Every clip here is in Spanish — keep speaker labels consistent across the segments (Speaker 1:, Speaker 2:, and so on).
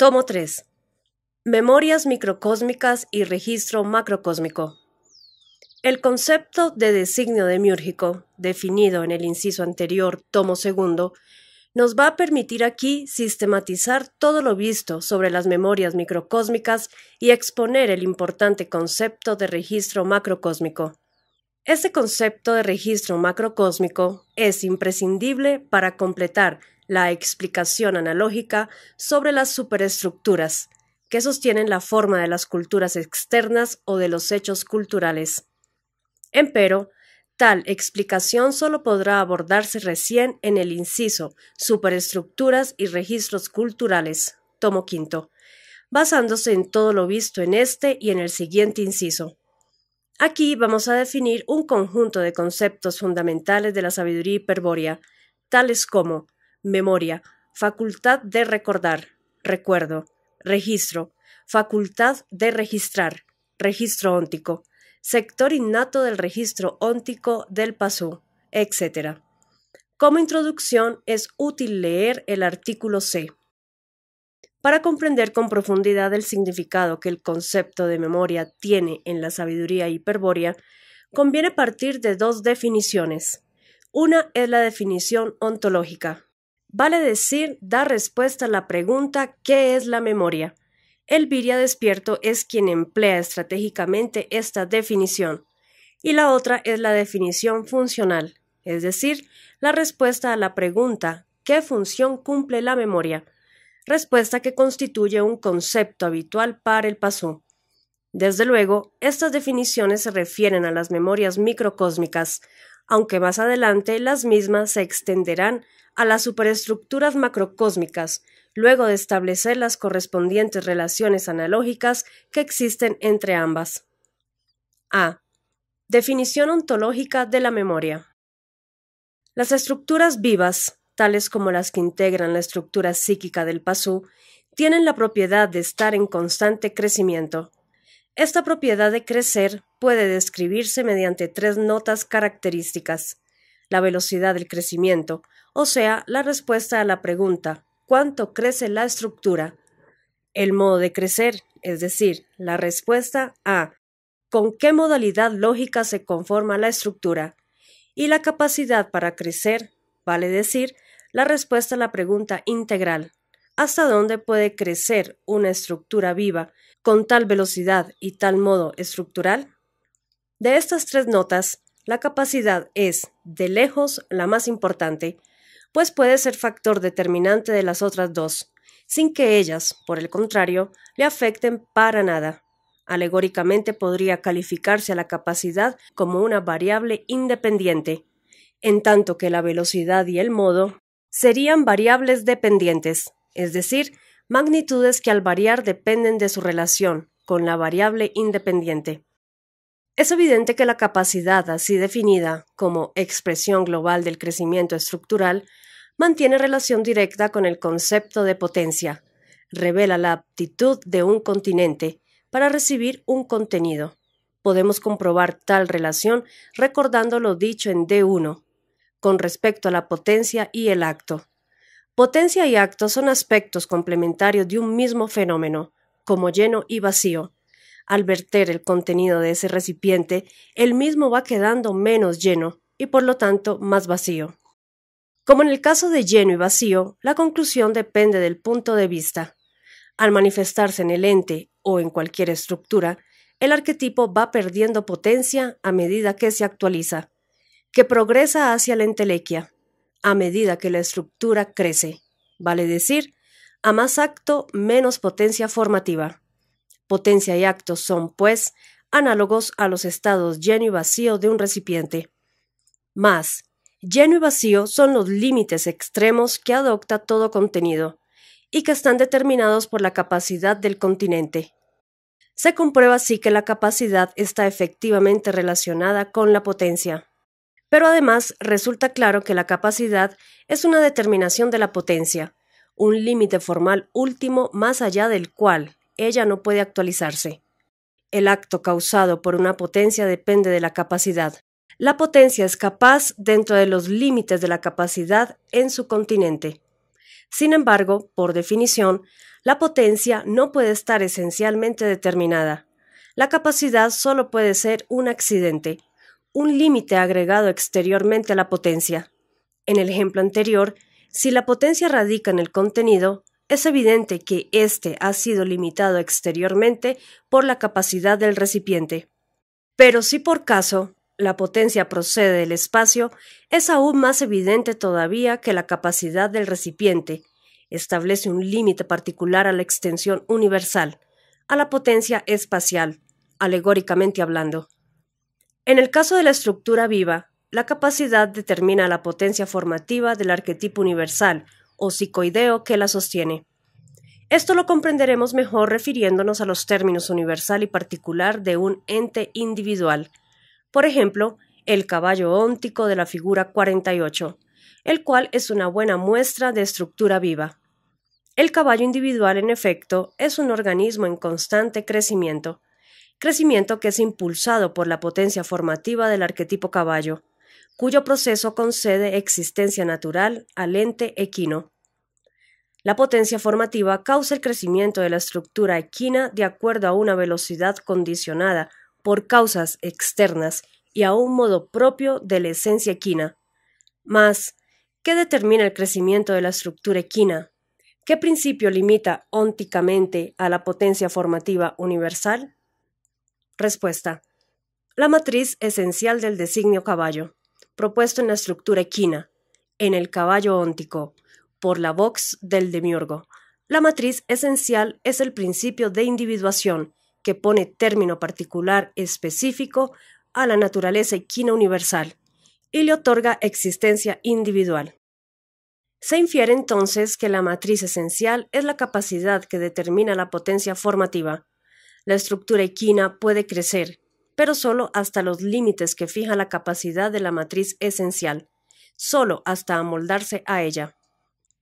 Speaker 1: Tomo 3. Memorias microcósmicas y registro macrocósmico. El concepto de designio demiúrgico, definido en el inciso anterior, tomo 2, nos va a permitir aquí sistematizar todo lo visto sobre las memorias microcósmicas y exponer el importante concepto de registro macrocósmico. Este concepto de registro macrocósmico es imprescindible para completar la explicación analógica sobre las superestructuras, que sostienen la forma de las culturas externas o de los hechos culturales. Empero, tal explicación solo podrá abordarse recién en el inciso Superestructuras y registros culturales, tomo 5, basándose en todo lo visto en este y en el siguiente inciso. Aquí vamos a definir un conjunto de conceptos fundamentales de la sabiduría hiperbórea, tales como memoria, facultad de recordar, recuerdo, registro, facultad de registrar, registro óntico, sector innato del registro óntico del pasú, etc. Como introducción es útil leer el artículo C. Para comprender con profundidad el significado que el concepto de memoria tiene en la sabiduría hiperbórea, conviene partir de dos definiciones. Una es la definición ontológica. Vale decir, da respuesta a la pregunta ¿qué es la memoria? El Viria despierto es quien emplea estratégicamente esta definición, y la otra es la definición funcional, es decir, la respuesta a la pregunta ¿qué función cumple la memoria? Respuesta que constituye un concepto habitual para el pasú. Desde luego, estas definiciones se refieren a las memorias microcósmicas, aunque más adelante las mismas se extenderán a las superestructuras macrocósmicas, luego de establecer las correspondientes relaciones analógicas que existen entre ambas. A. Definición ontológica de la memoria. Las estructuras vivas, tales como las que integran la estructura psíquica del pasú, tienen la propiedad de estar en constante crecimiento. Esta propiedad de crecer puede describirse mediante tres notas características: la velocidad del crecimiento, o sea, la respuesta a la pregunta ¿cuánto crece la estructura? El modo de crecer, es decir, la respuesta a ¿con qué modalidad lógica se conforma la estructura? Y la capacidad para crecer, vale decir, la respuesta a la pregunta integral ¿hasta dónde puede crecer una estructura viva con tal velocidad y tal modo estructural? De estas tres notas, la capacidad es, de lejos, la más importante, pues puede ser factor determinante de las otras dos, sin que ellas, por el contrario, le afecten para nada. Alegóricamente podría calificarse a la capacidad como una variable independiente, en tanto que la velocidad y el modo serían variables dependientes, es decir, magnitudes que al variar dependen de su relación con la variable independiente. Es evidente que la capacidad así definida como expresión global del crecimiento estructural mantiene relación directa con el concepto de potencia, revela la aptitud de un continente para recibir un contenido. Podemos comprobar tal relación recordando lo dicho en D1, con respecto a la potencia y el acto. Potencia y acto son aspectos complementarios de un mismo fenómeno, como lleno y vacío. Al verter el contenido de ese recipiente, el mismo va quedando menos lleno y por lo tanto más vacío. Como en el caso de lleno y vacío, la conclusión depende del punto de vista. Al manifestarse en el ente o en cualquier estructura, el arquetipo va perdiendo potencia a medida que se actualiza, que progresa hacia la entelequia, a medida que la estructura crece, vale decir, a más acto, menos potencia formativa. Potencia y acto son, pues, análogos a los estados lleno y vacío de un recipiente. Más, lleno y vacío son los límites extremos que adopta todo contenido, y que están determinados por la capacidad del continente. Se comprueba así que la capacidad está efectivamente relacionada con la potencia. Pero además resulta claro que la capacidad es una determinación de la potencia, un límite formal último más allá del cual ella no puede actualizarse. El acto causado por una potencia depende de la capacidad. La potencia es capaz dentro de los límites de la capacidad en su continente. Sin embargo, por definición, la potencia no puede estar esencialmente determinada. La capacidad solo puede ser un accidente, un límite agregado exteriormente a la potencia. En el ejemplo anterior, si la potencia radica en el contenido, es evidente que éste ha sido limitado exteriormente por la capacidad del recipiente. Pero si por caso la potencia procede del espacio, es aún más evidente todavía que la capacidad del recipiente establece un límite particular a la extensión universal, a la potencia espacial, alegóricamente hablando. En el caso de la estructura viva, la capacidad determina la potencia formativa del arquetipo universal o psicoideo que la sostiene. Esto lo comprenderemos mejor refiriéndonos a los términos universal y particular de un ente individual. Por ejemplo, el caballo óntico de la figura 48, el cual es una buena muestra de estructura viva. El caballo individual, en efecto, es un organismo en constante crecimiento que es impulsado por la potencia formativa del arquetipo caballo, cuyo proceso concede existencia natural al ente equino. La potencia formativa causa el crecimiento de la estructura equina de acuerdo a una velocidad condicionada por causas externas y a un modo propio de la esencia equina. Mas, ¿qué determina el crecimiento de la estructura equina? ¿Qué principio limita ónticamente a la potencia formativa universal? Respuesta. La matriz esencial del designio caballo, propuesto en la estructura equina, en el caballo óntico, por la vox del demiurgo. La matriz esencial es el principio de individuación que pone término particular específico a la naturaleza equina universal y le otorga existencia individual. Se infiere entonces que la matriz esencial es la capacidad que determina la potencia formativa. La estructura equina puede crecer, pero solo hasta los límites que fija la capacidad de la matriz esencial, solo hasta amoldarse a ella.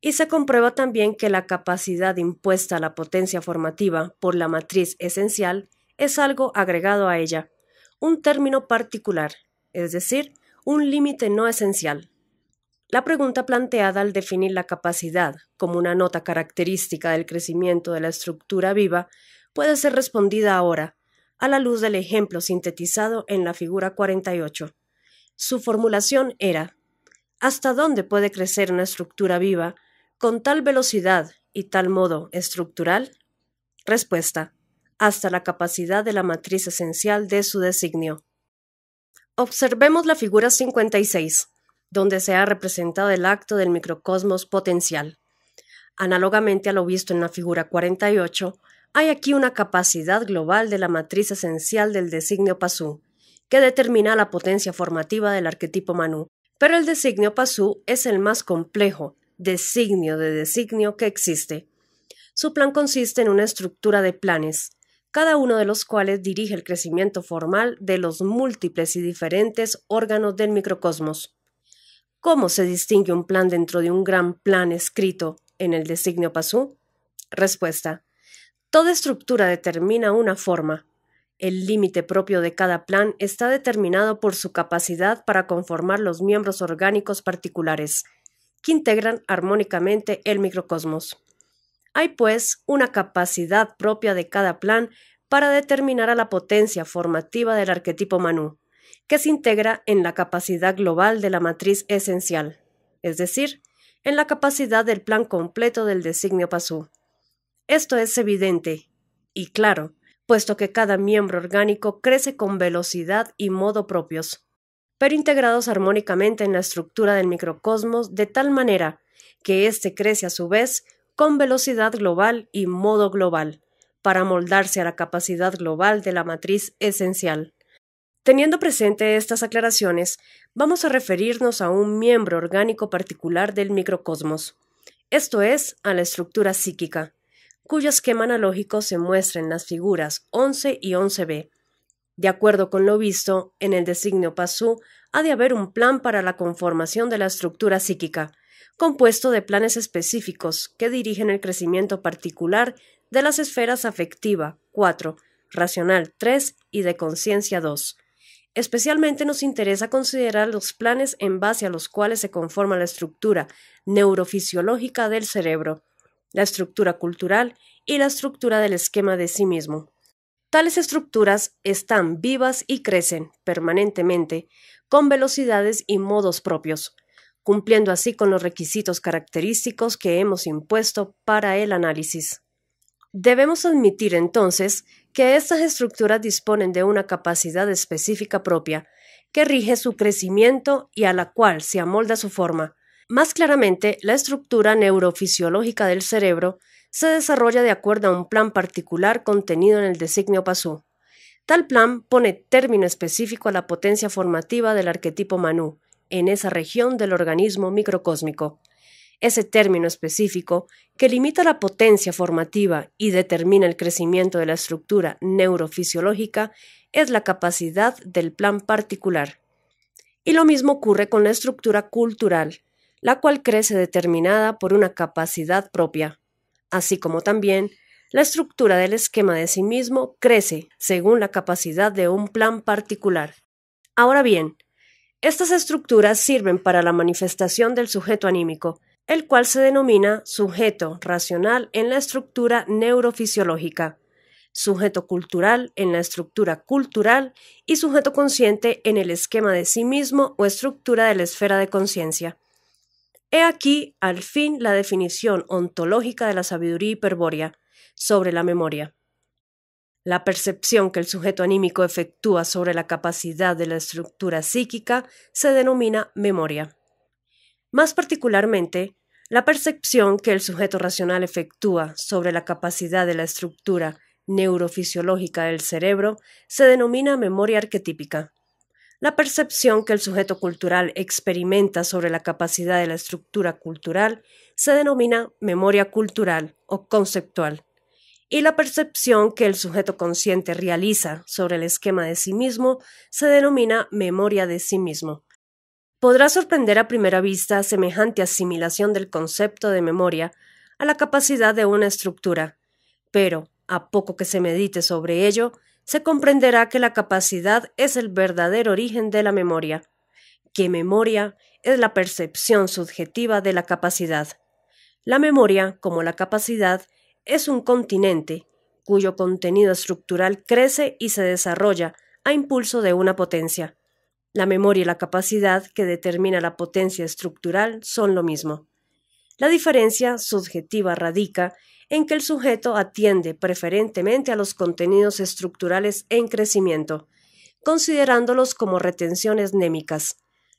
Speaker 1: Y se comprueba también que la capacidad impuesta a la potencia formativa por la matriz esencial es algo agregado a ella, un término particular, es decir, un límite no esencial. La pregunta planteada al definir la capacidad como una nota característica del crecimiento de la estructura viva puede ser respondida ahora, a la luz del ejemplo sintetizado en la figura 48. Su formulación era: ¿hasta dónde puede crecer una estructura viva con tal velocidad y tal modo estructural? Respuesta: hasta la capacidad de la matriz esencial de su designio. Observemos la figura 56, donde se ha representado el acto del microcosmos potencial. Análogamente a lo visto en la figura 48, hay aquí una capacidad global de la matriz esencial del designio Pasú, que determina la potencia formativa del arquetipo Manú. Pero el designio Pasú es el más complejo designio de designio que existe. Su plan consiste en una estructura de planes, cada uno de los cuales dirige el crecimiento formal de los múltiples y diferentes órganos del microcosmos. ¿Cómo se distingue un plan dentro de un gran plan escrito en el designio Pasú? Respuesta: toda estructura determina una forma. El límite propio de cada plan está determinado por su capacidad para conformar los miembros orgánicos particulares, que integran armónicamente el microcosmos. Hay, pues, una capacidad propia de cada plan para determinar a la potencia formativa del arquetipo Manú, que se integra en la capacidad global de la matriz esencial, es decir, en la capacidad del plan completo del designio Pasú. Esto es evidente y claro, puesto que cada miembro orgánico crece con velocidad y modo propios, pero integrados armónicamente en la estructura del microcosmos de tal manera que éste crece a su vez con velocidad global y modo global, para moldarse a la capacidad global de la matriz esencial. Teniendo presente estas aclaraciones, vamos a referirnos a un miembro orgánico particular del microcosmos, esto es, a la estructura psíquica, cuyo esquema analógico se muestra en las figuras 11 y 11b. De acuerdo con lo visto, en el designio Pasú ha de haber un plan para la conformación de la estructura psíquica, compuesto de planes específicos que dirigen el crecimiento particular de las esferas afectiva 4, racional 3 y de conciencia 2. Especialmente nos interesa considerar los planes en base a los cuales se conforma la estructura neurofisiológica del cerebro, la estructura cultural y la estructura del esquema de sí mismo. Tales estructuras están vivas y crecen permanentemente con velocidades y modos propios, cumpliendo así con los requisitos característicos que hemos impuesto para el análisis. Debemos admitir entonces que estas estructuras disponen de una capacidad específica propia, que rige su crecimiento y a la cual se amolda su forma. Más claramente, la estructura neurofisiológica del cerebro se desarrolla de acuerdo a un plan particular contenido en el designio Pasú. Tal plan pone término específico a la potencia formativa del arquetipo Manú en esa región del organismo microcósmico. Ese término específico, que limita la potencia formativa y determina el crecimiento de la estructura neurofisiológica, es la capacidad del plan particular. Y lo mismo ocurre con la estructura cultural, la cual crece determinada por una capacidad propia, así como también la estructura del esquema de sí mismo crece según la capacidad de un plan particular. Ahora bien, estas estructuras sirven para la manifestación del sujeto anímico, el cual se denomina sujeto racional en la estructura neurofisiológica, sujeto cultural en la estructura cultural y sujeto consciente en el esquema de sí mismo o estructura de la esfera de conciencia. He aquí, al fin, la definición ontológica de la sabiduría hiperbórea sobre la memoria. La percepción que el sujeto anímico efectúa sobre la capacidad de la estructura psíquica se denomina memoria. Más particularmente, la percepción que el sujeto racional efectúa sobre la capacidad de la estructura neurofisiológica del cerebro se denomina memoria arquetípica. La percepción que el sujeto cultural experimenta sobre la capacidad de la estructura cultural se denomina memoria cultural o conceptual. Y la percepción que el sujeto consciente realiza sobre el esquema de sí mismo se denomina memoria de sí mismo. Podrá sorprender a primera vista semejante asimilación del concepto de memoria a la capacidad de una estructura, pero, a poco que se medite sobre ello, se comprenderá que la capacidad es el verdadero origen de la memoria, que memoria es la percepción subjetiva de la capacidad. La memoria, como la capacidad, es un continente cuyo contenido estructural crece y se desarrolla a impulso de una potencia. La memoria y la capacidad que determina la potencia estructural son lo mismo. La diferencia subjetiva radica en que el sujeto atiende preferentemente a los contenidos estructurales en crecimiento, considerándolos como retenciones mnémicas.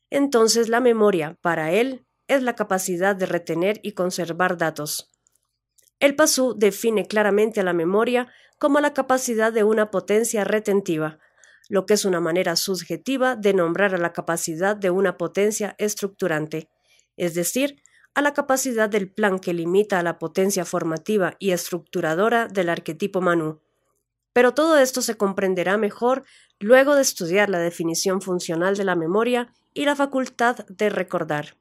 Speaker 1: Entonces la memoria, para él, es la capacidad de retener y conservar datos. El Pasú define claramente a la memoria como la capacidad de una potencia retentiva, lo que es una manera subjetiva de nombrar a la capacidad de una potencia estructurante, es decir, a la capacidad del plan que limita a la potencia formativa y estructuradora del arquetipo Manú. Pero todo esto se comprenderá mejor luego de estudiar la definición funcional de la memoria y la facultad de recordar.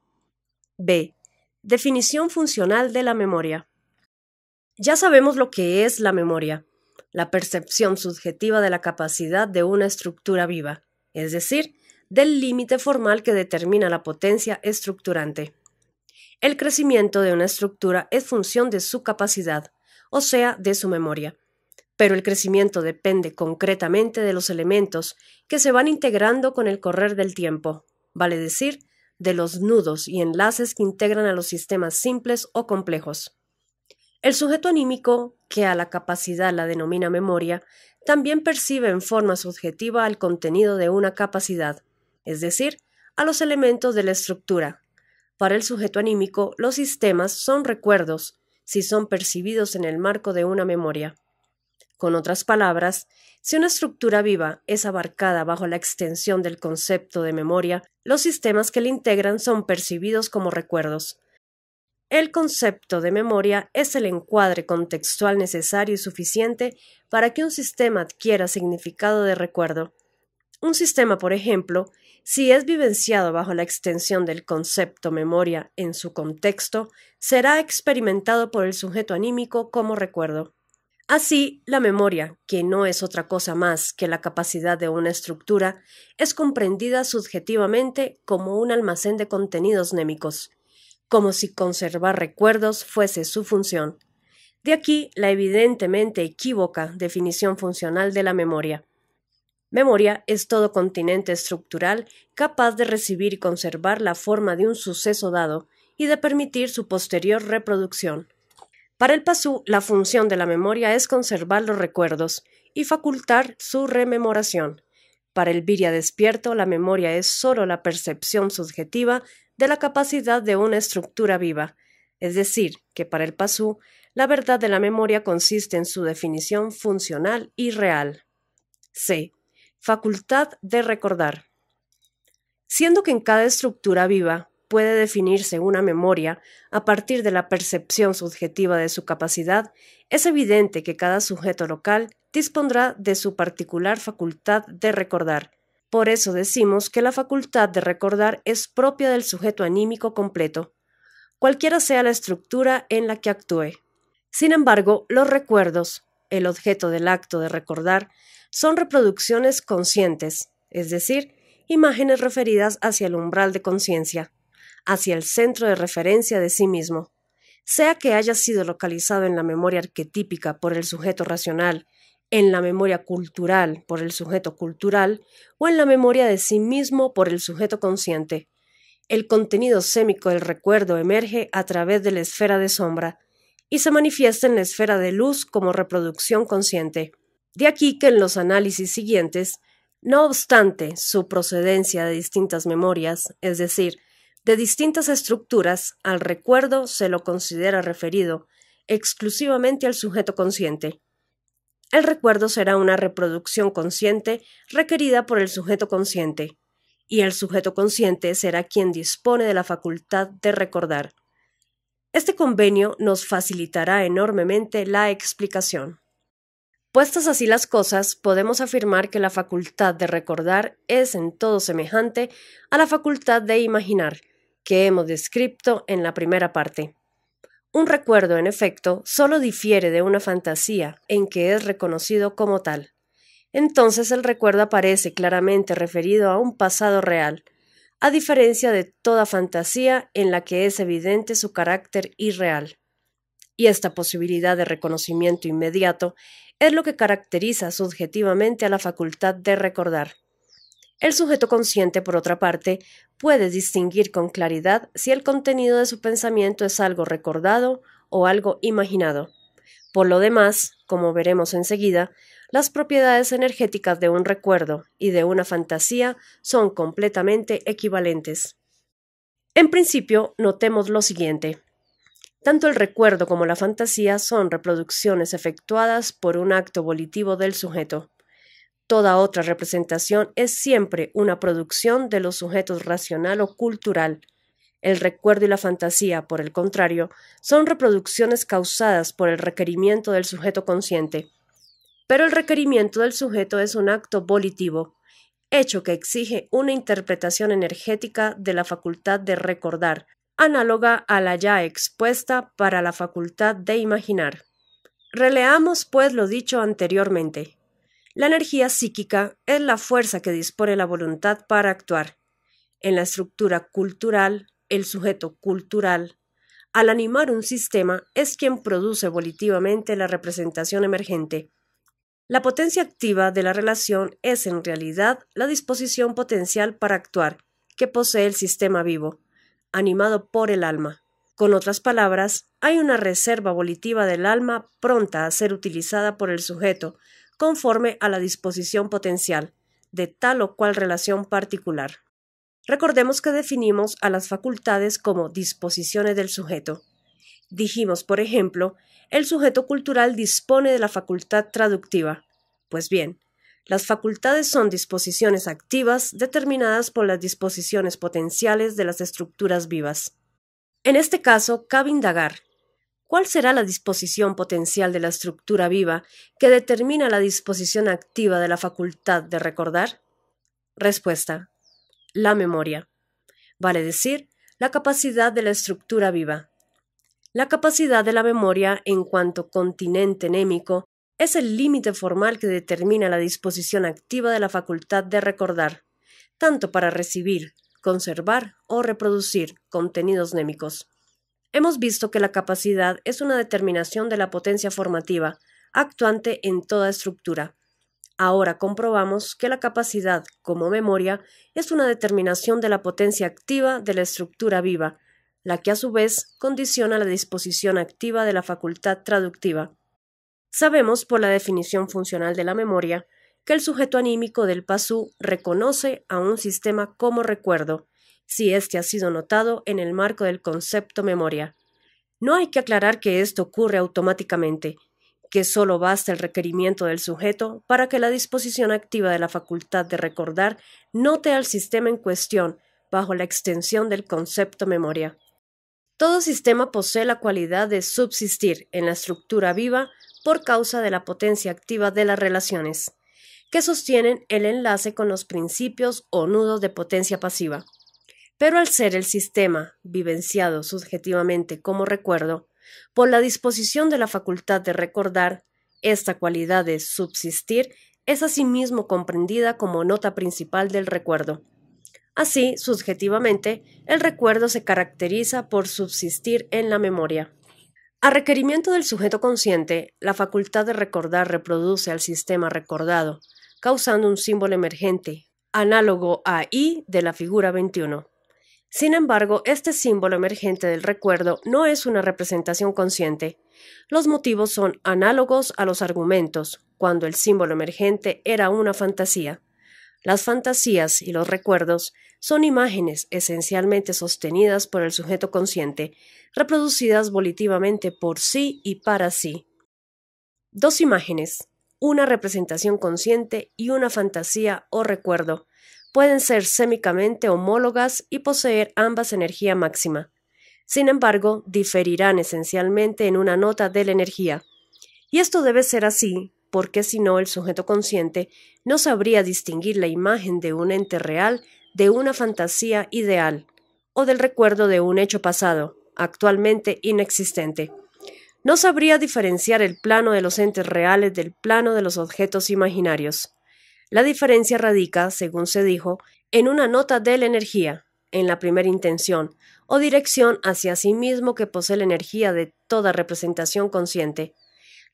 Speaker 1: B. Definición funcional de la memoria. Ya sabemos lo que es la memoria, la percepción subjetiva de la capacidad de una estructura viva, es decir, del límite formal que determina la potencia estructurante. El crecimiento de una estructura es función de su capacidad, o sea, de su memoria, pero el crecimiento depende concretamente de los elementos que se van integrando con el correr del tiempo, vale decir, de los nudos y enlaces que integran a los sistemas simples o complejos. El sujeto anímico, que a la capacidad la denomina memoria, también percibe en forma subjetiva el contenido de una capacidad, es decir, a los elementos de la estructura. Para el sujeto anímico, los sistemas son recuerdos, si son percibidos en el marco de una memoria. Con otras palabras, si una estructura viva es abarcada bajo la extensión del concepto de memoria, los sistemas que la integran son percibidos como recuerdos. El concepto de memoria es el encuadre contextual necesario y suficiente para que un sistema adquiera significado de recuerdo. Un sistema, por ejemplo, si es vivenciado bajo la extensión del concepto memoria en su contexto, será experimentado por el sujeto anímico como recuerdo. Así, la memoria, que no es otra cosa más que la capacidad de una estructura, es comprendida subjetivamente como un almacén de contenidos mnémicos, como si conservar recuerdos fuese su función. De aquí la evidentemente equívoca definición funcional de la memoria. Memoria es todo continente estructural capaz de recibir y conservar la forma de un suceso dado y de permitir su posterior reproducción. Para el Pasú, la función de la memoria es conservar los recuerdos y facultar su rememoración. Para el Viria despierto, la memoria es sólo la percepción subjetiva de la capacidad de una estructura viva, es decir, que para el Pasú, la verdad de la memoria consiste en su definición funcional y real. C. Facultad de recordar. Siendo que en cada estructura viva puede definirse una memoria a partir de la percepción subjetiva de su capacidad, es evidente que cada sujeto local dispondrá de su particular facultad de recordar. Por eso decimos que la facultad de recordar es propia del sujeto anímico completo, cualquiera sea la estructura en la que actúe. Sin embargo, los recuerdos, el objeto del acto de recordar, son reproducciones conscientes, es decir, imágenes referidas hacia el umbral de conciencia, hacia el centro de referencia de sí mismo, sea que haya sido localizado en la memoria arquetípica por el sujeto racional, en la memoria cultural por el sujeto cultural o en la memoria de sí mismo por el sujeto consciente. El contenido sémico del recuerdo emerge a través de la esfera de sombra y se manifiesta en la esfera de luz como reproducción consciente. De aquí que en los análisis siguientes, no obstante su procedencia de distintas memorias, es decir, de distintas estructuras, al recuerdo se lo considera referido exclusivamente al sujeto consciente. El recuerdo será una reproducción consciente requerida por el sujeto consciente, y el sujeto consciente será quien dispone de la facultad de recordar. Este convenio nos facilitará enormemente la explicación. Puestas así las cosas, podemos afirmar que la facultad de recordar es en todo semejante a la facultad de imaginar, que hemos descrito en la primera parte. Un recuerdo, en efecto, solo difiere de una fantasía en que es reconocido como tal. Entonces el recuerdo aparece claramente referido a un pasado real, a diferencia de toda fantasía en la que es evidente su carácter irreal. Y esta posibilidad de reconocimiento inmediato es lo que caracteriza subjetivamente a la facultad de recordar. El sujeto consciente, por otra parte, puede distinguir con claridad si el contenido de su pensamiento es algo recordado o algo imaginado. Por lo demás, como veremos enseguida, las propiedades energéticas de un recuerdo y de una fantasía son completamente equivalentes. En principio, notemos lo siguiente. Tanto el recuerdo como la fantasía son reproducciones efectuadas por un acto volitivo del sujeto. Toda otra representación es siempre una producción de los sujetos racional o cultural. El recuerdo y la fantasía, por el contrario, son reproducciones causadas por el requerimiento del sujeto consciente. Pero el requerimiento del sujeto es un acto volitivo, hecho que exige una interpretación energética de la facultad de recordar, análoga a la ya expuesta para la facultad de imaginar. Releamos, pues, lo dicho anteriormente. La energía psíquica es la fuerza que dispone la voluntad para actuar. En la estructura cultural, el sujeto cultural, al animar un sistema, es quien produce volitivamente la representación emergente. La potencia activa de la relación es en realidad la disposición potencial para actuar que posee el sistema vivo, animado por el alma. Con otras palabras, hay una reserva volitiva del alma pronta a ser utilizada por el sujeto, conforme a la disposición potencial, de tal o cual relación particular. Recordemos que definimos a las facultades como disposiciones del sujeto. Dijimos, por ejemplo, el sujeto cultural dispone de la facultad traductiva. Pues bien, las facultades son disposiciones activas determinadas por las disposiciones potenciales de las estructuras vivas. En este caso, cabe indagar, ¿cuál será la disposición potencial de la estructura viva que determina la disposición activa de la facultad de recordar? Respuesta: la memoria. Vale decir, la capacidad de la estructura viva. La capacidad de la memoria en cuanto continente némico Es el límite formal que determina la disposición activa de la facultad de recordar, tanto para recibir, conservar o reproducir contenidos mnémicos. Hemos visto que la capacidad es una determinación de la potencia formativa, actuante en toda estructura. Ahora comprobamos que la capacidad, como memoria, es una determinación de la potencia activa de la estructura viva, la que a su vez condiciona la disposición activa de la facultad traductiva. Sabemos por la definición funcional de la memoria que el sujeto anímico del PASU reconoce a un sistema como recuerdo, si éste ha sido notado en el marco del concepto memoria. No hay que aclarar que esto ocurre automáticamente, que solo basta el requerimiento del sujeto para que la disposición activa de la facultad de recordar note al sistema en cuestión bajo la extensión del concepto memoria. Todo sistema posee la cualidad de subsistir en la estructura viva por causa de la potencia activa de las relaciones, que sostienen el enlace con los principios o nudos de potencia pasiva. Pero al ser el sistema vivenciado subjetivamente como recuerdo, por la disposición de la facultad de recordar, esta cualidad de subsistir es asimismo comprendida como nota principal del recuerdo. Así, subjetivamente, el recuerdo se caracteriza por subsistir en la memoria. A requerimiento del sujeto consciente, la facultad de recordar reproduce al sistema recordado, causando un símbolo emergente, análogo a I de la figura 21. Sin embargo, este símbolo emergente del recuerdo no es una representación consciente. Los motivos son análogos a los argumentos, cuando el símbolo emergente era una fantasía. Las fantasías y los recuerdos son imágenes esencialmente sostenidas por el sujeto consciente, reproducidas volitivamente por sí y para sí. Dos imágenes, una representación consciente y una fantasía o recuerdo, pueden ser sémicamente homólogas y poseer ambas energía máxima. Sin embargo, diferirán esencialmente en una nota de la energía. Y esto debe ser así, porque si no el sujeto consciente no sabría distinguir la imagen de un ente real de una fantasía ideal, o del recuerdo de un hecho pasado, actualmente inexistente. No sabría diferenciar el plano de los entes reales del plano de los objetos imaginarios. La diferencia radica, según se dijo, en una nota de la energía, en la primera intención, o dirección hacia sí mismo que posee la energía de toda representación consciente.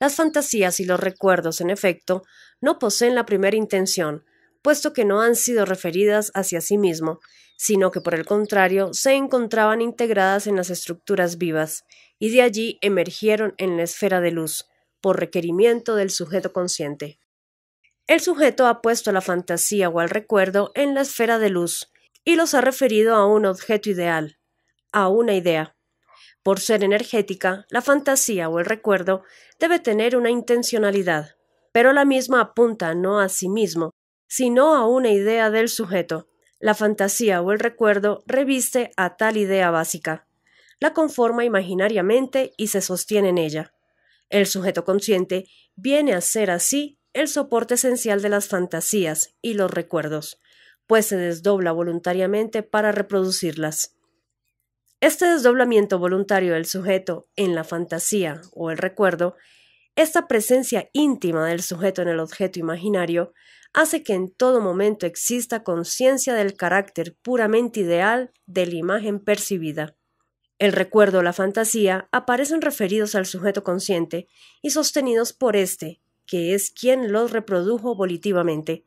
Speaker 1: Las fantasías y los recuerdos, en efecto, no poseen la primera intención, puesto que no han sido referidas hacia sí mismo, sino que por el contrario se encontraban integradas en las estructuras vivas, y de allí emergieron en la esfera de luz, por requerimiento del sujeto consciente. El sujeto ha puesto la fantasía o el recuerdo en la esfera de luz, y los ha referido a un objeto ideal, a una idea. Por ser energética, la fantasía o el recuerdo debe tener una intencionalidad, pero la misma apunta no a sí mismo, sino a una idea del sujeto. La fantasía o el recuerdo reviste a tal idea básica, la conforma imaginariamente y se sostiene en ella. El sujeto consciente viene a ser así el soporte esencial de las fantasías y los recuerdos, pues se desdobla voluntariamente para reproducirlas. Este desdoblamiento voluntario del sujeto en la fantasía o el recuerdo, esta presencia íntima del sujeto en el objeto imaginario, hace que en todo momento exista conciencia del carácter puramente ideal de la imagen percibida. El recuerdo o la fantasía aparecen referidos al sujeto consciente y sostenidos por éste, que es quien los reprodujo volitivamente.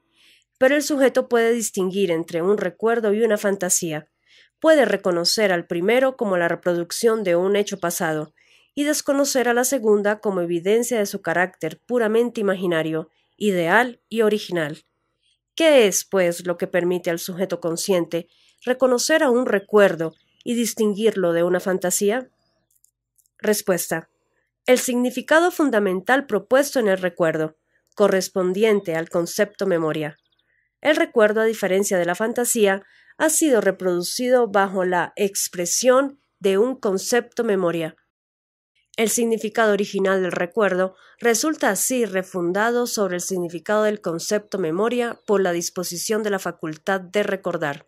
Speaker 1: Pero el sujeto puede distinguir entre un recuerdo y una fantasía, puede reconocer al primero como la reproducción de un hecho pasado y desconocer a la segunda como evidencia de su carácter puramente imaginario, ideal y original. ¿Qué es, pues, lo que permite al sujeto consciente reconocer a un recuerdo y distinguirlo de una fantasía? Respuesta: el significado fundamental propuesto en el recuerdo, correspondiente al concepto memoria. El recuerdo, a diferencia de la fantasía, ha sido reproducido bajo la expresión de un concepto memoria. El significado original del recuerdo resulta así refundado sobre el significado del concepto memoria por la disposición de la facultad de recordar.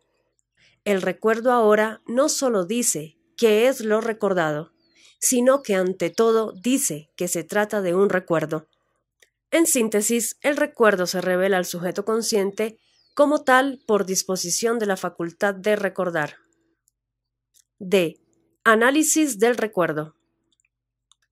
Speaker 1: El recuerdo ahora no solo dice qué es lo recordado, sino que ante todo dice que se trata de un recuerdo. En síntesis, el recuerdo se revela al sujeto consciente como tal por disposición de la facultad de recordar. D. Análisis del recuerdo.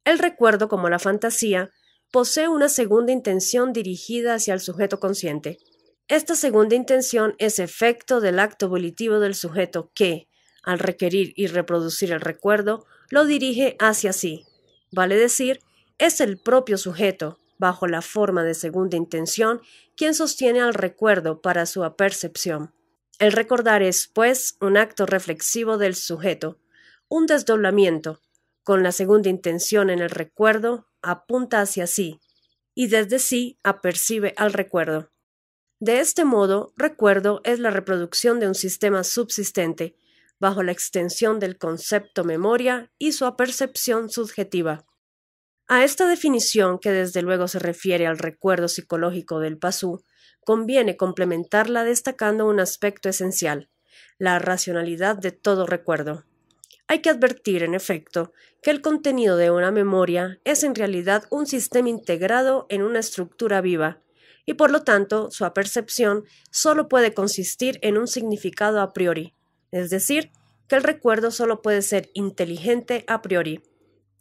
Speaker 1: El recuerdo, como la fantasía, posee una segunda intención dirigida hacia el sujeto consciente. Esta segunda intención es efecto del acto volitivo del sujeto que, al requerir y reproducir el recuerdo, lo dirige hacia sí. Vale decir, es el propio sujeto, bajo la forma de segunda intención, quien sostiene al recuerdo para su apercepción. El recordar es, pues, un acto reflexivo del sujeto, un desdoblamiento. Con la segunda intención en el recuerdo, apunta hacia sí, y desde sí apercibe al recuerdo. De este modo, recuerdo es la reproducción de un sistema subsistente, bajo la extensión del concepto memoria y su apercepción subjetiva. A esta definición, que desde luego se refiere al recuerdo psicológico del PASU, conviene complementarla destacando un aspecto esencial, la racionalidad de todo recuerdo. Hay que advertir, en efecto, que el contenido de una memoria es en realidad un sistema integrado en una estructura viva, y por lo tanto su apercepción solo puede consistir en un significado a priori, es decir, que el recuerdo solo puede ser inteligente a priori,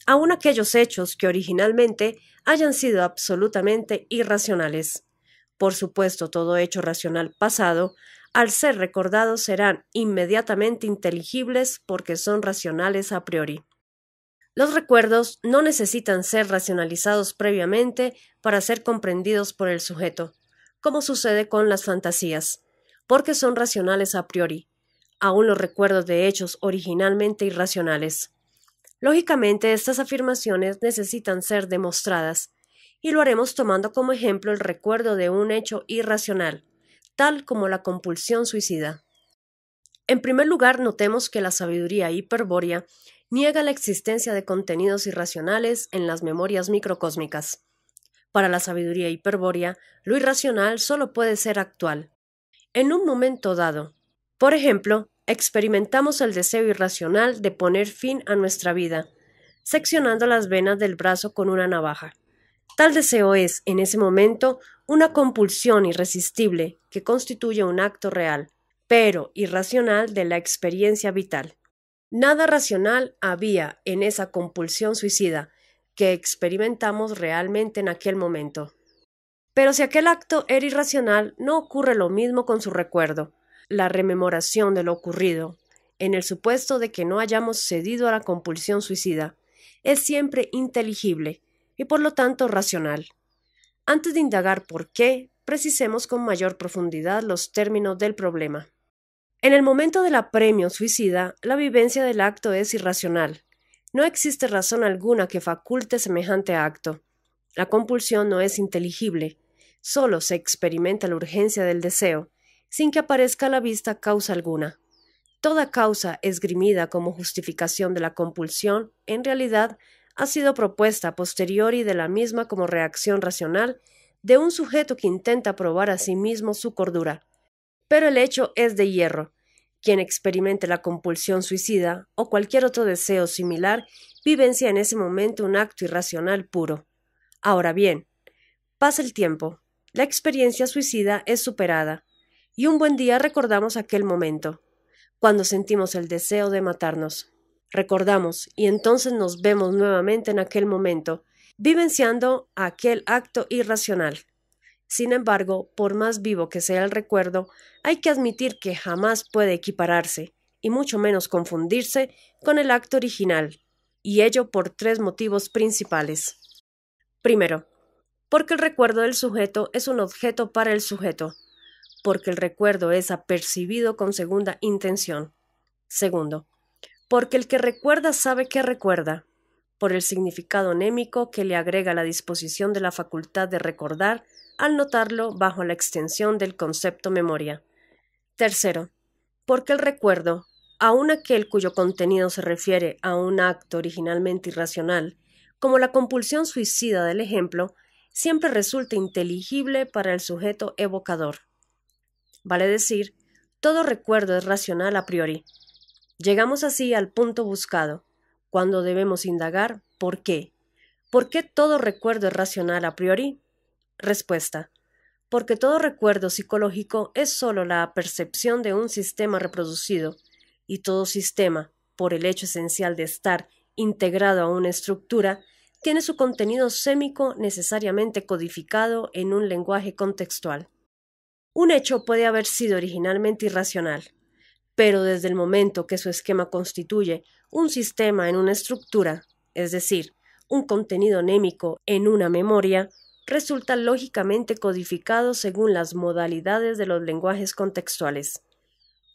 Speaker 1: aun aquellos hechos que originalmente hayan sido absolutamente irracionales. Por supuesto, todo hecho racional pasado, al ser recordados, serán inmediatamente inteligibles porque son racionales a priori. Los recuerdos no necesitan ser racionalizados previamente para ser comprendidos por el sujeto, como sucede con las fantasías, porque son racionales a priori, aun los recuerdos de hechos originalmente irracionales. Lógicamente, estas afirmaciones necesitan ser demostradas, y lo haremos tomando como ejemplo el recuerdo de un hecho irracional, tal como la compulsión suicida. En primer lugar, notemos que la sabiduría hiperbórea niega la existencia de contenidos irracionales en las memorias microcósmicas. Para la sabiduría hiperbórea, lo irracional solo puede ser actual, en un momento dado. Por ejemplo, experimentamos el deseo irracional de poner fin a nuestra vida, seccionando las venas del brazo con una navaja. Tal deseo es, en ese momento, una compulsión irresistible que constituye un acto real, pero irracional de la experiencia vital. Nada racional había en esa compulsión suicida que experimentamos realmente en aquel momento. Pero si aquel acto era irracional, no ocurre lo mismo con su recuerdo, la rememoración de lo ocurrido, en el supuesto de que no hayamos cedido a la compulsión suicida, es siempre inteligible y por lo tanto racional. Antes de indagar por qué, precisemos con mayor profundidad los términos del problema. En el momento del apremio suicida, la vivencia del acto es irracional. No existe razón alguna que faculte semejante acto. La compulsión no es inteligible. Solo se experimenta la urgencia del deseo, sin que aparezca a la vista causa alguna. Toda causa esgrimida como justificación de la compulsión, en realidad, ha sido propuesta a posteriori de la misma como reacción racional de un sujeto que intenta probar a sí mismo su cordura. Pero el hecho es de hierro. Quien experimente la compulsión suicida o cualquier otro deseo similar vivencia en ese momento un acto irracional puro. Ahora bien, pasa el tiempo, la experiencia suicida es superada, y un buen día recordamos aquel momento, cuando sentimos el deseo de matarnos. Recordamos, y entonces nos vemos nuevamente en aquel momento, vivenciando aquel acto irracional. Sin embargo, por más vivo que sea el recuerdo, hay que admitir que jamás puede equipararse, y mucho menos confundirse, con el acto original, y ello por tres motivos principales. Primero, porque el recuerdo del sujeto es un objeto para el sujeto, porque el recuerdo es apercibido con segunda intención. Segundo, porque el que recuerda sabe que recuerda, por el significado némico que le agrega la disposición de la facultad de recordar al notarlo bajo la extensión del concepto memoria. Tercero, porque el recuerdo, aun aquel cuyo contenido se refiere a un acto originalmente irracional, como la compulsión suicida del ejemplo, siempre resulta inteligible para el sujeto evocador. Vale decir, todo recuerdo es racional a priori. Llegamos así al punto buscado, cuando debemos indagar ¿por qué? ¿Por qué todo recuerdo es racional a priori? Respuesta: porque todo recuerdo psicológico es sólo la percepción de un sistema reproducido, y todo sistema, por el hecho esencial de estar integrado a una estructura, tiene su contenido sémico necesariamente codificado en un lenguaje contextual. Un hecho puede haber sido originalmente irracional, pero desde el momento que su esquema constituye un sistema en una estructura, es decir, un contenido némico en una memoria, resulta lógicamente codificado según las modalidades de los lenguajes contextuales.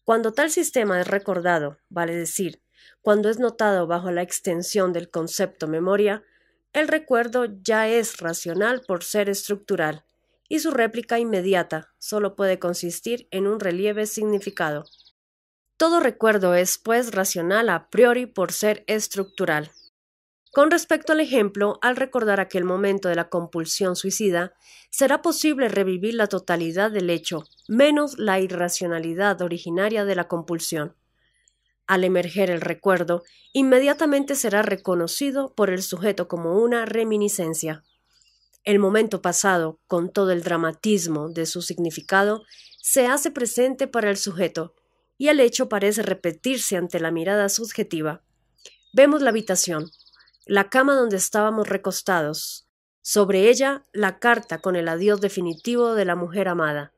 Speaker 1: Cuando tal sistema es recordado, vale decir, cuando es notado bajo la extensión del concepto memoria, el recuerdo ya es racional por ser estructural, y su réplica inmediata solo puede consistir en un relieve significado. Todo recuerdo es, pues, racional a priori por ser estructural. Con respecto al ejemplo, al recordar aquel momento de la compulsión suicida, será posible revivir la totalidad del hecho, menos la irracionalidad originaria de la compulsión. Al emerger el recuerdo, inmediatamente será reconocido por el sujeto como una reminiscencia. El momento pasado, con todo el dramatismo de su significado, se hace presente para el sujeto, y el hecho parece repetirse ante la mirada subjetiva. Vemos la habitación, la cama donde estábamos recostados, sobre ella la carta con el adiós definitivo de la mujer amada,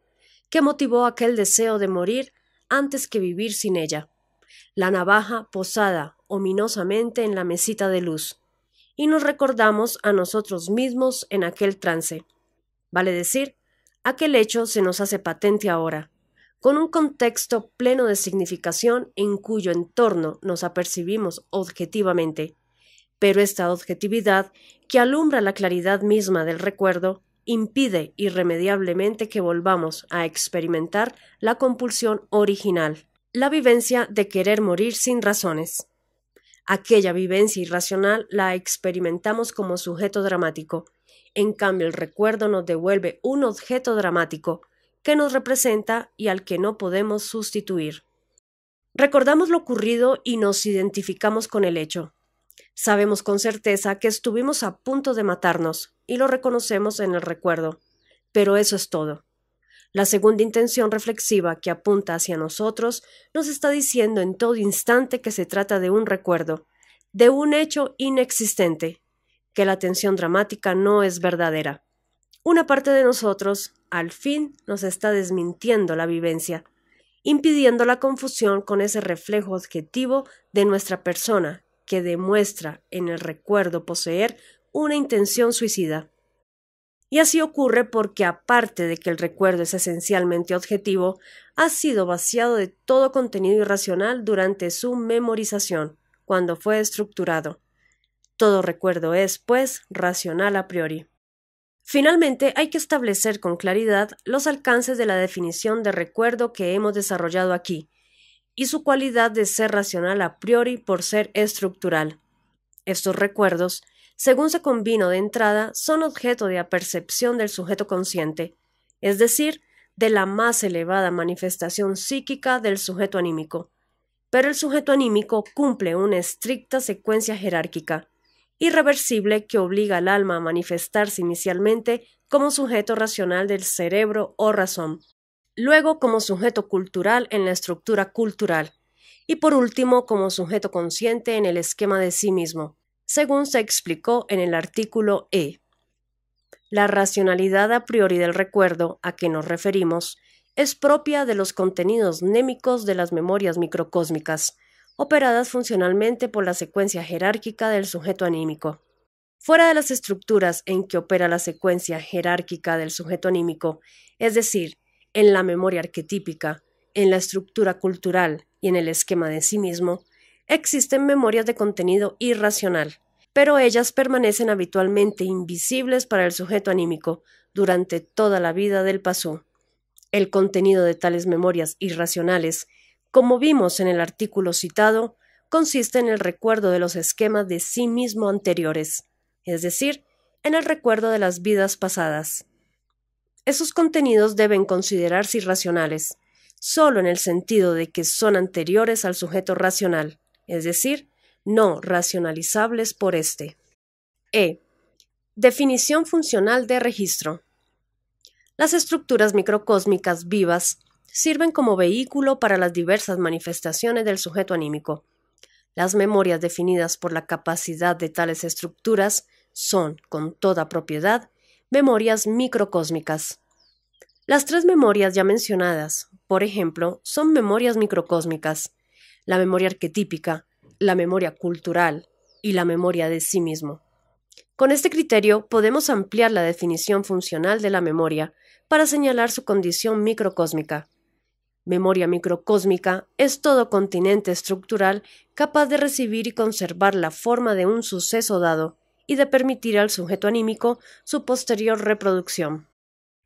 Speaker 1: que motivó aquel deseo de morir antes que vivir sin ella, la navaja posada ominosamente en la mesita de luz, y nos recordamos a nosotros mismos en aquel trance. Vale decir, aquel hecho se nos hace patente ahora, con un contexto pleno de significación en cuyo entorno nos apercibimos objetivamente. Pero esta objetividad, que alumbra la claridad misma del recuerdo, impide irremediablemente que volvamos a experimentar la compulsión original, la vivencia de querer morir sin razones. Aquella vivencia irracional la experimentamos como sujeto dramático. En cambio, el recuerdo nos devuelve un objeto dramático que nos representa y al que no podemos sustituir. Recordamos lo ocurrido y nos identificamos con el hecho. Sabemos con certeza que estuvimos a punto de matarnos y lo reconocemos en el recuerdo. Pero eso es todo. La segunda intención reflexiva que apunta hacia nosotros nos está diciendo en todo instante que se trata de un recuerdo, de un hecho inexistente, que la tensión dramática no es verdadera. Una parte de nosotros, al fin, nos está desmintiendo la vivencia, impidiendo la confusión con ese reflejo objetivo de nuestra persona que demuestra en el recuerdo poseer una intención suicida. Y así ocurre porque, aparte de que el recuerdo es esencialmente objetivo, ha sido vaciado de todo contenido irracional durante su memorización, cuando fue estructurado. Todo recuerdo es, pues, racional a priori. Finalmente, hay que establecer con claridad los alcances de la definición de recuerdo que hemos desarrollado aquí, y su cualidad de ser racional a priori por ser estructural. Estos recuerdos, según se convino de entrada, son objeto de apercepción del sujeto consciente, es decir, de la más elevada manifestación psíquica del sujeto anímico. Pero el sujeto anímico cumple una estricta secuencia jerárquica, irreversible, que obliga al alma a manifestarse inicialmente como sujeto racional del cerebro o razón, luego como sujeto cultural en la estructura cultural, y por último como sujeto consciente en el esquema de sí mismo, según se explicó en el artículo E. La racionalidad a priori del recuerdo a que nos referimos es propia de los contenidos némicos de las memorias microcósmicas, operadas funcionalmente por la secuencia jerárquica del sujeto anímico. Fuera de las estructuras en que opera la secuencia jerárquica del sujeto anímico, es decir, en la memoria arquetípica, en la estructura cultural y en el esquema de sí mismo, existen memorias de contenido irracional, pero ellas permanecen habitualmente invisibles para el sujeto anímico durante toda la vida del pasú. El contenido de tales memorias irracionales, como vimos en el artículo citado, consiste en el recuerdo de los esquemas de sí mismo anteriores, es decir, en el recuerdo de las vidas pasadas. Esos contenidos deben considerarse irracionales, solo en el sentido de que son anteriores al sujeto racional, es decir, no racionalizables por éste. E. Definición funcional de registro. Las estructuras microcósmicas vivas sirven como vehículo para las diversas manifestaciones del sujeto anímico. Las memorias definidas por la capacidad de tales estructuras son, con toda propiedad, memorias microcósmicas. Las tres memorias ya mencionadas, por ejemplo, son memorias microcósmicas: la memoria arquetípica, la memoria cultural y la memoria de sí mismo. Con este criterio podemos ampliar la definición funcional de la memoria para señalar su condición microcósmica. Memoria microcósmica es todo continente estructural capaz de recibir y conservar la forma de un suceso dado y de permitir al sujeto anímico su posterior reproducción.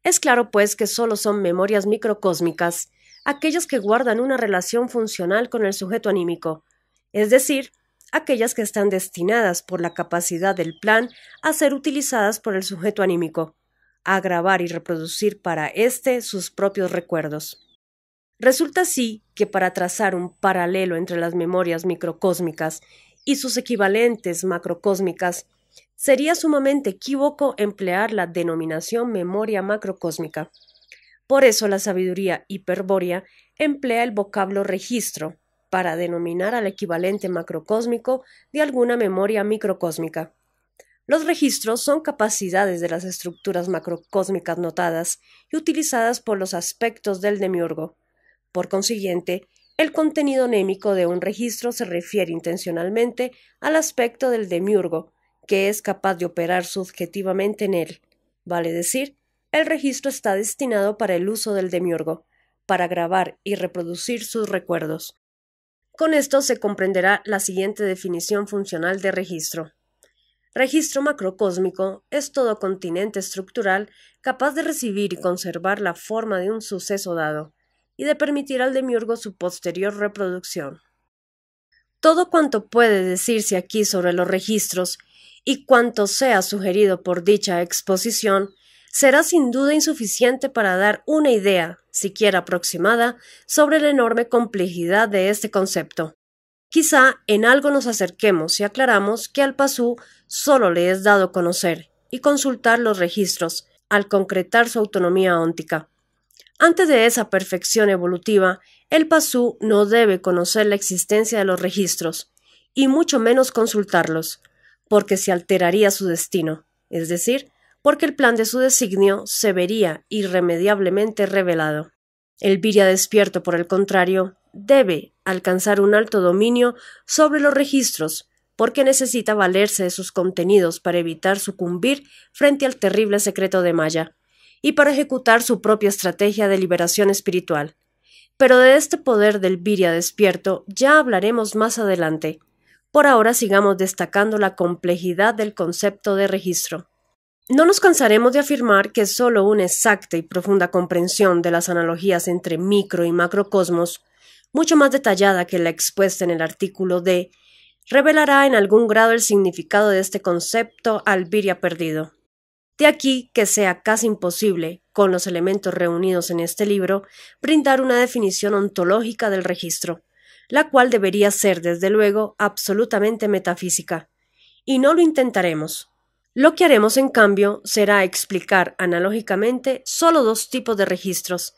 Speaker 1: Es claro, pues, que solo son memorias microcósmicas aquellas que guardan una relación funcional con el sujeto anímico, es decir, aquellas que están destinadas por la capacidad del plan a ser utilizadas por el sujeto anímico, a grabar y reproducir para éste sus propios recuerdos. Resulta así que para trazar un paralelo entre las memorias microcósmicas y sus equivalentes macrocósmicas, sería sumamente equívoco emplear la denominación memoria macrocósmica. Por eso la sabiduría hiperbórea emplea el vocablo registro para denominar al equivalente macrocósmico de alguna memoria microcósmica. Los registros son capacidades de las estructuras macrocósmicas notadas y utilizadas por los aspectos del demiurgo. Por consiguiente, el contenido némico de un registro se refiere intencionalmente al aspecto del demiurgo, que es capaz de operar subjetivamente en él. Vale decir, el registro está destinado para el uso del demiurgo, para grabar y reproducir sus recuerdos. Con esto se comprenderá la siguiente definición funcional de registro. Registro macrocósmico es todo continente estructural capaz de recibir y conservar la forma de un suceso dado, y de permitir al demiurgo su posterior reproducción. Todo cuanto puede decirse aquí sobre los registros y cuanto sea sugerido por dicha exposición será sin duda insuficiente para dar una idea, siquiera aproximada, sobre la enorme complejidad de este concepto. Quizá en algo nos acerquemos si aclaramos que al pasú solo le es dado conocer y consultar los registros, al concretar su autonomía óntica. Antes de esa perfección evolutiva, el pasú no debe conocer la existencia de los registros, y mucho menos consultarlos, porque se alteraría su destino, es decir, porque el plan de su designio se vería irremediablemente revelado. El viria despierto, por el contrario, debe alcanzar un alto dominio sobre los registros, porque necesita valerse de sus contenidos para evitar sucumbir frente al terrible secreto de Maya, y para ejecutar su propia estrategia de liberación espiritual. Pero de este poder del viria despierto ya hablaremos más adelante. Por ahora sigamos destacando la complejidad del concepto de registro. No nos cansaremos de afirmar que sólo una exacta y profunda comprensión de las analogías entre micro y macrocosmos, mucho más detallada que la expuesta en el artículo D, revelará en algún grado el significado de este concepto al viria perdido. De aquí que sea casi imposible, con los elementos reunidos en este libro, brindar una definición ontológica del registro, la cual debería ser, desde luego, absolutamente metafísica. Y no lo intentaremos. Lo que haremos, en cambio, será explicar analógicamente solo dos tipos de registros,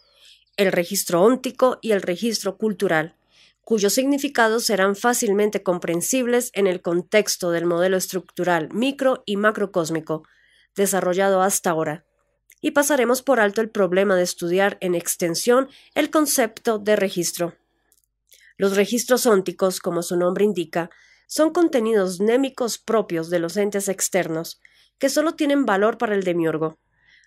Speaker 1: el registro óntico y el registro cultural, cuyos significados serán fácilmente comprensibles en el contexto del modelo estructural micro y macrocósmico, desarrollado hasta ahora, y pasaremos por alto el problema de estudiar en extensión el concepto de registro. Los registros ónticos, como su nombre indica, son contenidos némicos propios de los entes externos, que solo tienen valor para el demiurgo.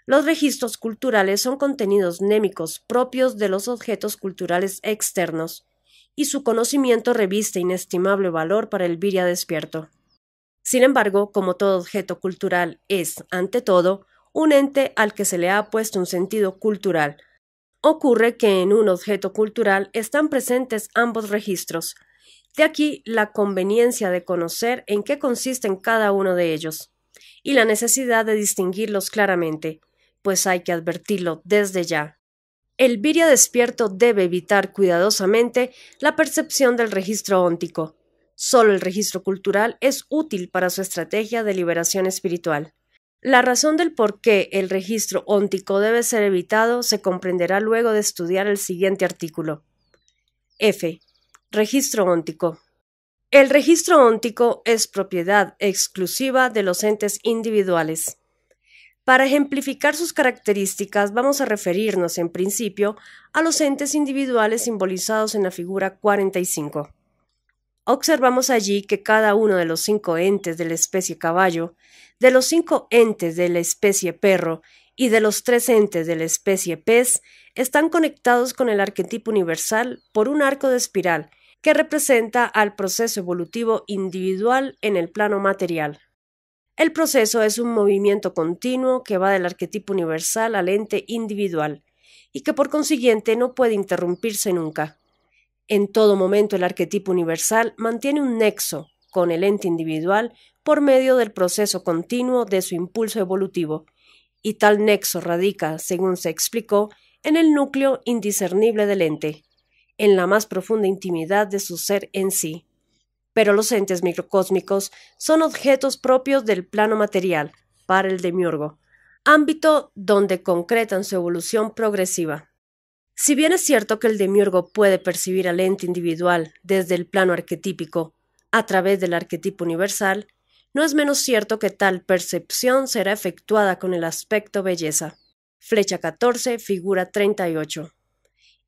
Speaker 1: Los registros culturales son contenidos némicos propios de los objetos culturales externos, y su conocimiento reviste inestimable valor para el viria despierto. Sin embargo, como todo objeto cultural es, ante todo, un ente al que se le ha puesto un sentido cultural, ocurre que en un objeto cultural están presentes ambos registros. De aquí la conveniencia de conocer en qué consisten cada uno de ellos, y la necesidad de distinguirlos claramente, pues hay que advertirlo desde ya. El viria despierto debe evitar cuidadosamente la percepción del registro óntico. Solo el registro cultural es útil para su estrategia de liberación espiritual. La razón del por qué el registro óntico debe ser evitado se comprenderá luego de estudiar el siguiente artículo. F. Registro óntico. El registro óntico es propiedad exclusiva de los entes individuales. Para ejemplificar sus características, vamos a referirnos en principio a los entes individuales simbolizados en la figura 45. Observamos allí que cada uno de los 5 entes de la especie caballo, de los 5 entes de la especie perro y de los 3 entes de la especie pez están conectados con el arquetipo universal por un arco de espiral que representa al proceso evolutivo individual en el plano material. El proceso es un movimiento continuo que va del arquetipo universal al ente individual y que por consiguiente no puede interrumpirse nunca. En todo momento el arquetipo universal mantiene un nexo con el ente individual por medio del proceso continuo de su impulso evolutivo, y tal nexo radica, según se explicó, en el núcleo indiscernible del ente, en la más profunda intimidad de su ser en sí. Pero los entes microcósmicos son objetos propios del plano material, para el demiurgo, ámbito donde concretan su evolución progresiva. Si bien es cierto que el demiurgo puede percibir al ente individual desde el plano arquetípico, a través del arquetipo universal, no es menos cierto que tal percepción será efectuada con el aspecto belleza. Flecha 14, figura 38.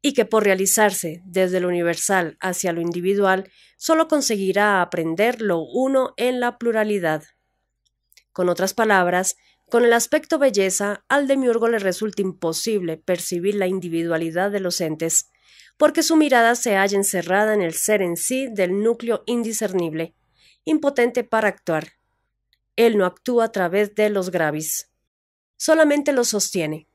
Speaker 1: Y que por realizarse desde lo universal hacia lo individual, solo conseguirá aprender lo uno en la pluralidad. Con otras palabras, con el aspecto belleza, al demiurgo le resulta imposible percibir la individualidad de los entes, porque su mirada se halla encerrada en el ser en sí del núcleo indiscernible, impotente para actuar. Él no actúa a través de los gravis, solamente los sostiene.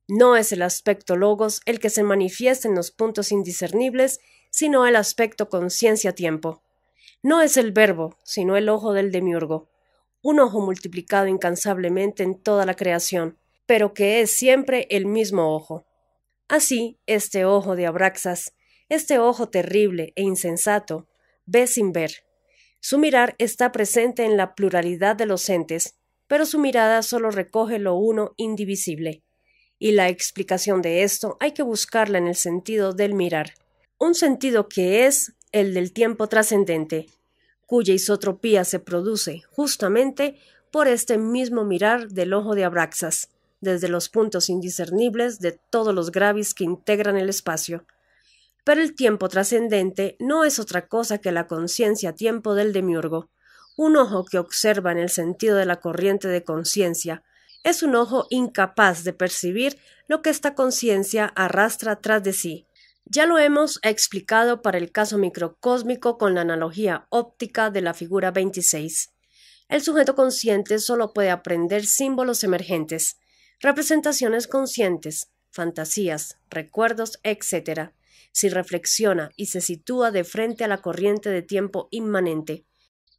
Speaker 1: No es el aspecto logos el que se manifiesta en los puntos indiscernibles, sino el aspecto conciencia-tiempo. No es el verbo, sino el ojo del demiurgo, un ojo multiplicado incansablemente en toda la creación, pero que es siempre el mismo ojo. Así, este ojo de Abraxas, este ojo terrible e insensato, ve sin ver. Su mirar está presente en la pluralidad de los entes, pero su mirada solo recoge lo uno indivisible. Y la explicación de esto hay que buscarla en el sentido del mirar, un sentido que es el del tiempo trascendente, cuya isotropía se produce justamente por este mismo mirar del ojo de Abraxas, desde los puntos indiscernibles de todos los gravis que integran el espacio. Pero el tiempo trascendente no es otra cosa que la conciencia-tiempo del demiurgo, un ojo que observa en el sentido de la corriente de conciencia. Es un ojo incapaz de percibir lo que esta conciencia arrastra tras de sí. Ya lo hemos explicado para el caso microcósmico con la analogía óptica de la figura 26. El sujeto consciente solo puede aprender símbolos emergentes, representaciones conscientes, fantasías, recuerdos, etc., si reflexiona y se sitúa de frente a la corriente de tiempo inmanente.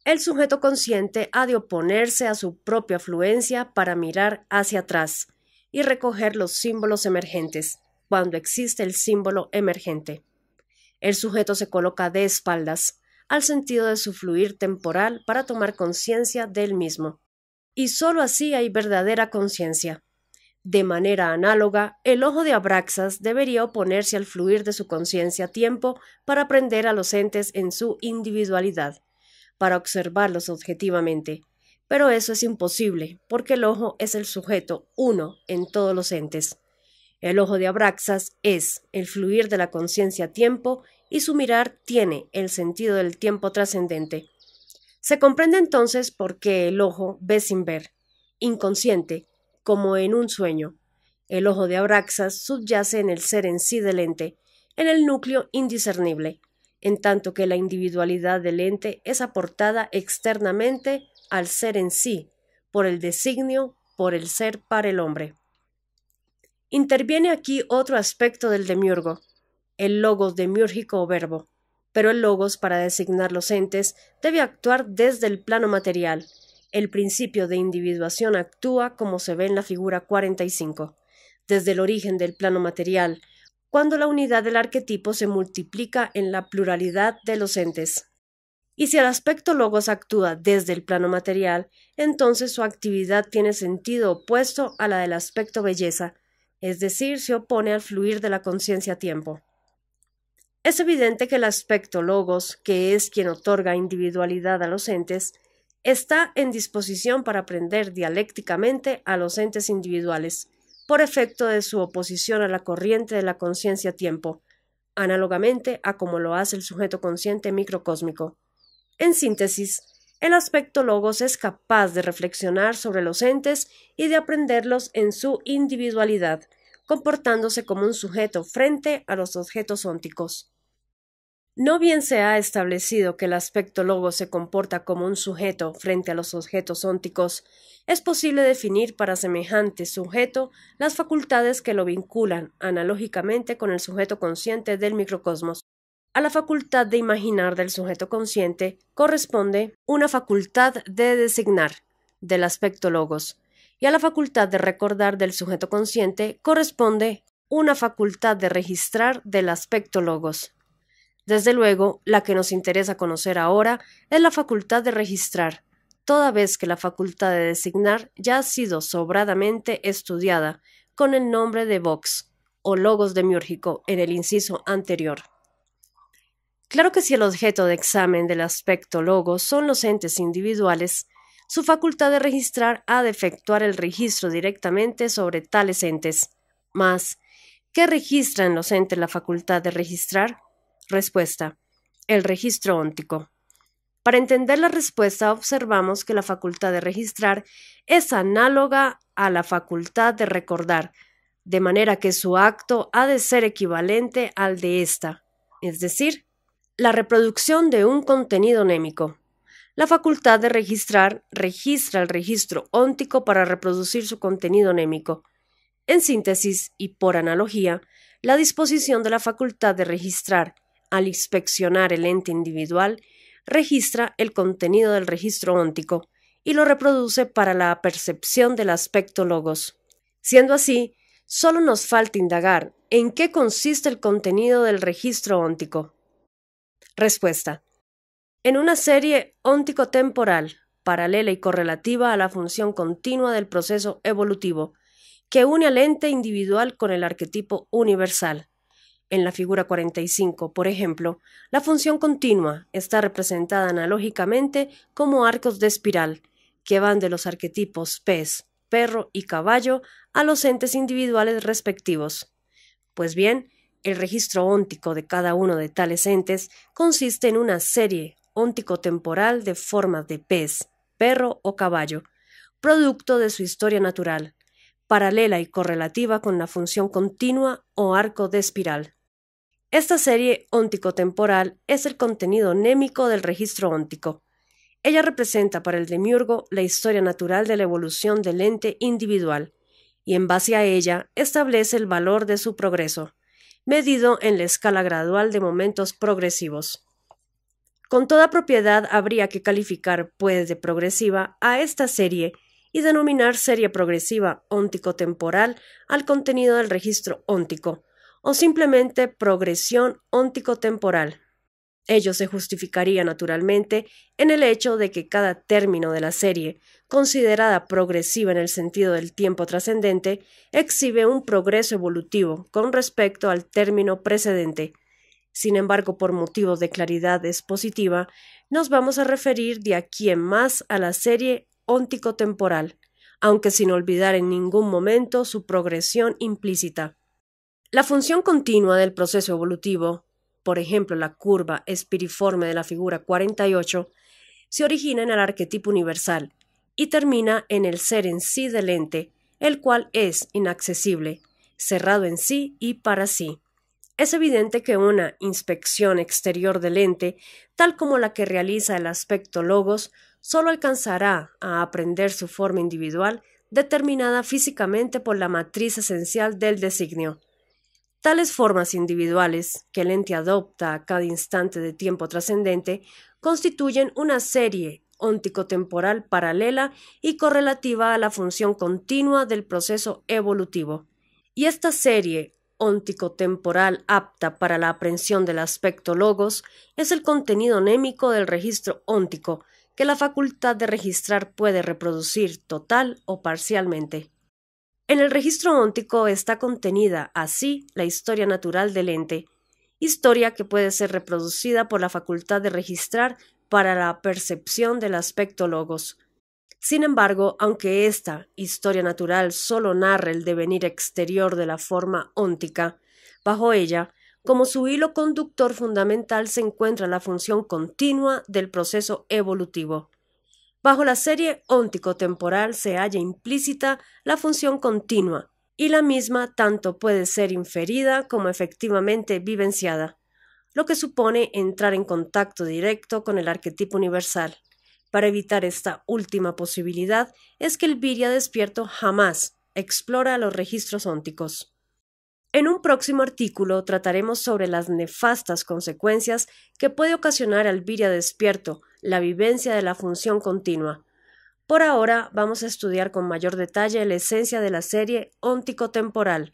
Speaker 1: El sujeto consciente ha de oponerse a su propia fluencia para mirar hacia atrás y recoger los símbolos emergentes, cuando existe el símbolo emergente. El sujeto se coloca de espaldas al sentido de su fluir temporal para tomar conciencia del mismo. Y sólo así hay verdadera conciencia. De manera análoga, el ojo de Abraxas debería oponerse al fluir de su conciencia a tiempo para aprender a los entes en su individualidad, para observarlos objetivamente. Pero eso es imposible, porque el ojo es el sujeto uno en todos los entes. El ojo de Abraxas es el fluir de la conciencia a tiempo y su mirar tiene el sentido del tiempo trascendente. Se comprende entonces por qué el ojo ve sin ver, inconsciente, como en un sueño. El ojo de Abraxas subyace en el ser en sí del ente, en el núcleo indiscernible, en tanto que la individualidad del ente es aportada externamente al ser en sí, por el designio, por el ser para el hombre. Interviene aquí otro aspecto del demiurgo, el logos demiúrgico o verbo, pero el logos para designar los entes debe actuar desde el plano material. El principio de individuación actúa como se ve en la figura 45, desde el origen del plano material, cuando la unidad del arquetipo se multiplica en la pluralidad de los entes. Y si el aspecto logos actúa desde el plano material, entonces su actividad tiene sentido opuesto a la del aspecto belleza, es decir, se opone al fluir de la conciencia-tiempo. Es evidente que el aspecto logos, que es quien otorga individualidad a los entes, está en disposición para aprender dialécticamente a los entes individuales, por efecto de su oposición a la corriente de la conciencia-tiempo, análogamente a como lo hace el sujeto consciente microcósmico. En síntesis, el aspecto logos es capaz de reflexionar sobre los entes y de aprenderlos en su individualidad, comportándose como un sujeto frente a los objetos ónticos. No bien se ha establecido que el aspecto logos se comporta como un sujeto frente a los objetos ónticos, es posible definir para semejante sujeto las facultades que lo vinculan analógicamente con el sujeto consciente del microcosmos. A la facultad de imaginar del sujeto consciente corresponde una facultad de designar del aspecto logos, y a la facultad de recordar del sujeto consciente corresponde una facultad de registrar del aspecto logos. Desde luego, la que nos interesa conocer ahora es la facultad de registrar, toda vez que la facultad de designar ya ha sido sobradamente estudiada con el nombre de vox, o logos demiúrgico, en el inciso anterior. Claro que si el objeto de examen del aspecto logos son los entes individuales, su facultad de registrar ha de efectuar el registro directamente sobre tales entes. Mas, ¿qué registra en los entes la facultad de registrar? Respuesta: el registro óntico. Para entender la respuesta, observamos que la facultad de registrar es análoga a la facultad de recordar, de manera que su acto ha de ser equivalente al de ésta, es decir, la reproducción de un contenido némico. La facultad de registrar registra el registro óntico para reproducir su contenido némico. En síntesis y por analogía, la disposición de la facultad de registrar al inspeccionar el ente individual, registra el contenido del registro óntico y lo reproduce para la percepción del aspecto logos. Siendo así, solo nos falta indagar en qué consiste el contenido del registro óntico. Respuesta: en una serie óntico-temporal, paralela y correlativa a la función continua del proceso evolutivo, que une al ente individual con el arquetipo universal. En la figura 45, por ejemplo, la función continua está representada analógicamente como arcos de espiral, que van de los arquetipos pez, perro y caballo a los entes individuales respectivos. Pues bien, el registro óntico de cada uno de tales entes consiste en una serie óntico-temporal de formas de pez, perro o caballo, producto de su historia natural, paralela y correlativa con la función continua o arco de espiral. Esta serie óntico-temporal es el contenido némico del registro óntico. Ella representa para el demiurgo la historia natural de la evolución del ente individual, y en base a ella establece el valor de su progreso, medido en la escala gradual de momentos progresivos. Con toda propiedad habría que calificar, pues, de progresiva a esta serie y denominar serie progresiva óntico-temporal al contenido del registro óntico, o simplemente progresión óntico-temporal. Ello se justificaría naturalmente en el hecho de que cada término de la serie, considerada progresiva en el sentido del tiempo trascendente, exhibe un progreso evolutivo con respecto al término precedente. Sin embargo, por motivos de claridad expositiva, nos vamos a referir de aquí en más a la serie óntico-temporal, aunque sin olvidar en ningún momento su progresión implícita. La función continua del proceso evolutivo, por ejemplo la curva espiriforme de la figura 48, se origina en el arquetipo universal y termina en el ser en sí del ente, el cual es inaccesible, cerrado en sí y para sí. Es evidente que una inspección exterior del ente, tal como la que realiza el aspecto logos, solo alcanzará a aprender su forma individual determinada físicamente por la matriz esencial del designio. Tales formas individuales, que el ente adopta a cada instante de tiempo trascendente, constituyen una serie óntico-temporal paralela y correlativa a la función continua del proceso evolutivo. Y esta serie óntico-temporal apta para la aprehensión del aspecto logos es el contenido némico del registro óntico, que la facultad de registrar puede reproducir total o parcialmente. En el registro óntico está contenida, así, la historia natural del ente, historia que puede ser reproducida por la facultad de registrar para la percepción del aspecto logos. Sin embargo, aunque esta historia natural solo narra el devenir exterior de la forma óntica, bajo ella, como su hilo conductor fundamental se encuentra la función continua del proceso evolutivo. Bajo la serie óntico-temporal se halla implícita la función continua, y la misma tanto puede ser inferida como efectivamente vivenciada, lo que supone entrar en contacto directo con el arquetipo universal. Para evitar esta última posibilidad es que el Virya despierto jamás explora los registros ónticos. En un próximo artículo trataremos sobre las nefastas consecuencias que puede ocasionar al Virya despierto la vivencia de la función continua. Por ahora vamos a estudiar con mayor detalle la esencia de la serie óntico-temporal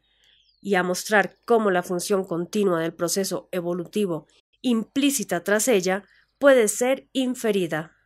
Speaker 1: y a mostrar cómo la función continua del proceso evolutivo implícita tras ella puede ser inferida.